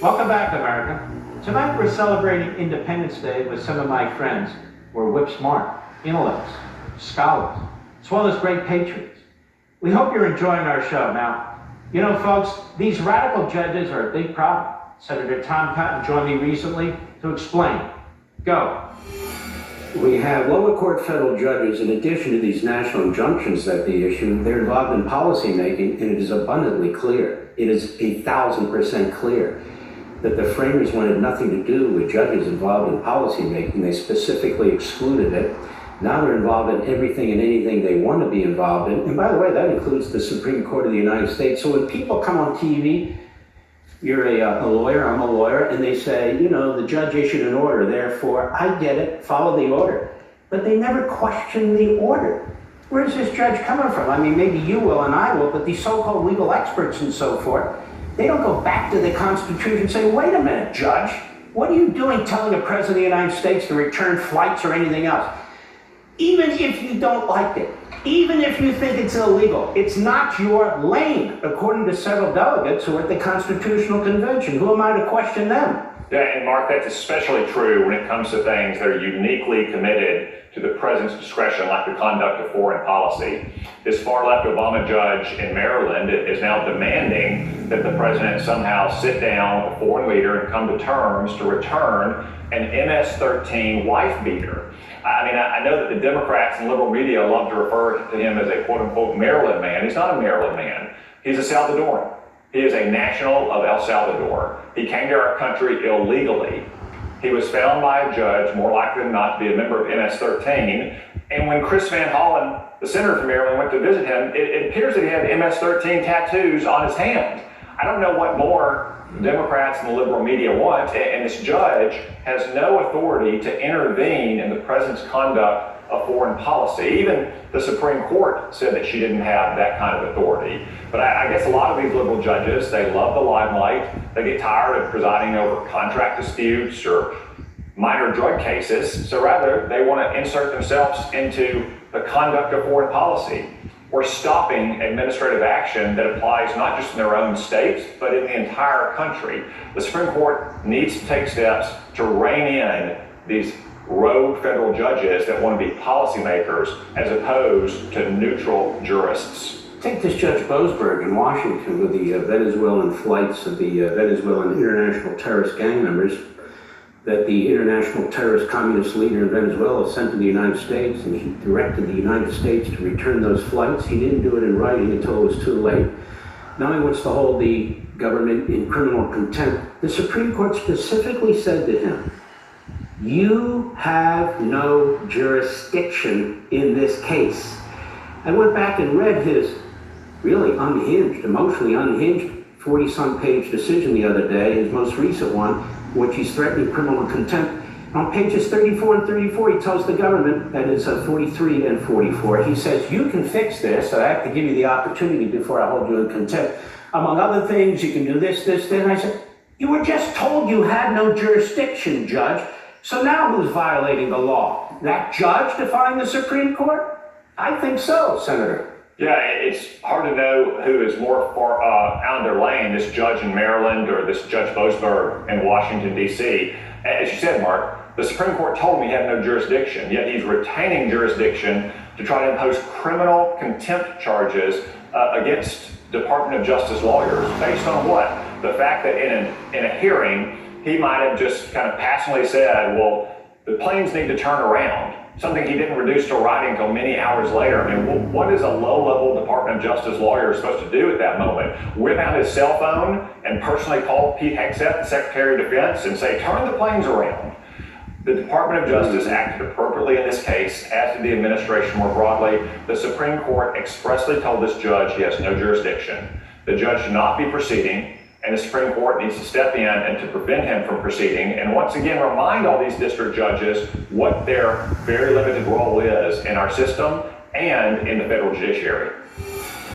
Welcome back, America. Tonight we're celebrating Independence Day with some of my friends who are whip-smart, intellects, scholars, as well as great patriots. We hope you're enjoying our show. Now, you know, folks, these radical judges are a big problem. Senator Tom Cotton joined me recently to explain. Go. We have lower court federal judges, in addition to these national injunctions that they issue, they're involved in policy making, and it is abundantly clear. It is 1,000% clear that the framers wanted nothing to do with judges involved in policy making. They specifically excluded it. Now they're involved in everything and anything they want to be involved in. And by the way, that includes the Supreme Court of the United States. So when people come on TV, you're a lawyer, I'm a lawyer, and they say, you know, the judge issued an order, therefore, I get it, follow the order. But they never question the order. Where's this judge coming from? I mean, maybe you will and I will, but these so-called legal experts and so forth, they don't go back to the Constitution and say, wait a minute, Judge, what are you doing telling the President of the United States to return flights or anything else? Even if you don't like it, even if you think it's illegal, it's not your lane, according to several delegates who are at the Constitutional Convention. Who am I to question them? Yeah, and Mark, that's especially true when it comes to things that are uniquely committed to the president's discretion, like the conduct of foreign policy. This far-left Obama judge in Maryland is now demanding that the president somehow sit down with a foreign leader and come to terms to return an MS-13 wife beater. I mean, I know that the Democrats and liberal media love to refer to him as a quote-unquote Maryland man. He's not a Maryland man. He's a Salvadoran. He is a national of El Salvador. He came to our country illegally. He was found by a judge, more likely than not, to be a member of MS-13. And when Chris Van Hollen, the senator from Maryland, went to visit him, it appears that he had MS-13 tattoos on his hand. I don't know what more Democrats and the liberal media want, and this judge has no authority to intervene in the president's conduct of foreign policy. Even the Supreme Court said that she didn't have that kind of authority. But I guess a lot of these liberal judges, they love the limelight. They get tired of presiding over contract disputes or minor drug cases. So rather, they want to insert themselves into the conduct of foreign policy or stopping administrative action that applies not just in their own states, but in the entire country. The Supreme Court needs to take steps to rein in these rogue federal judges that want to be policymakers as opposed to neutral jurists. Take this Judge Boasberg in Washington with the Venezuelan flights of the Venezuelan international terrorist gang members that the international terrorist communist leader in Venezuela sent to the United States, and he directed the United States to return those flights. He didn't do it in writing until it was too late. Now he wants to hold the government in criminal contempt. The Supreme Court specifically said to him, you have no jurisdiction in this case. I went back and read his really unhinged, emotionally unhinged 40-some page decision the other day, his most recent one, which he's threatening criminal contempt. On pages 34 and 34, he tells the government, that is 43 and 44, he says, you can fix this, so I have to give you the opportunity before I hold you in contempt. Among other things, you can do this, this, this. And I said, you were just told you had no jurisdiction, Judge. So now who's violating the law? That judge defying the Supreme Court? I think so, Senator. Yeah, it's hard to know who is more far out of their lane, this judge in Maryland or this Judge Boasberg in Washington, D.C. As you said, Mark, the Supreme Court told him he had no jurisdiction, yet he's retaining jurisdiction to try to impose criminal contempt charges against Department of Justice lawyers. Based on what? The fact that in a hearing, he might have just kind of passively said, well, the planes need to turn around. Something he didn't reduce to writing until many hours later. I mean, what is a low-level Department of Justice lawyer supposed to do at that moment? Whip out his cell phone and personally call Pete Hegseth, the Secretary of Defense, and say, turn the planes around. The Department of Justice acted appropriately in this case, as did the administration more broadly. The Supreme Court expressly told this judge he has no jurisdiction. The judge should not be proceeding, and the Supreme Court needs to step in and to prevent him from proceeding, and once again remind all these district judges what their very limited role is in our system and in the federal judiciary.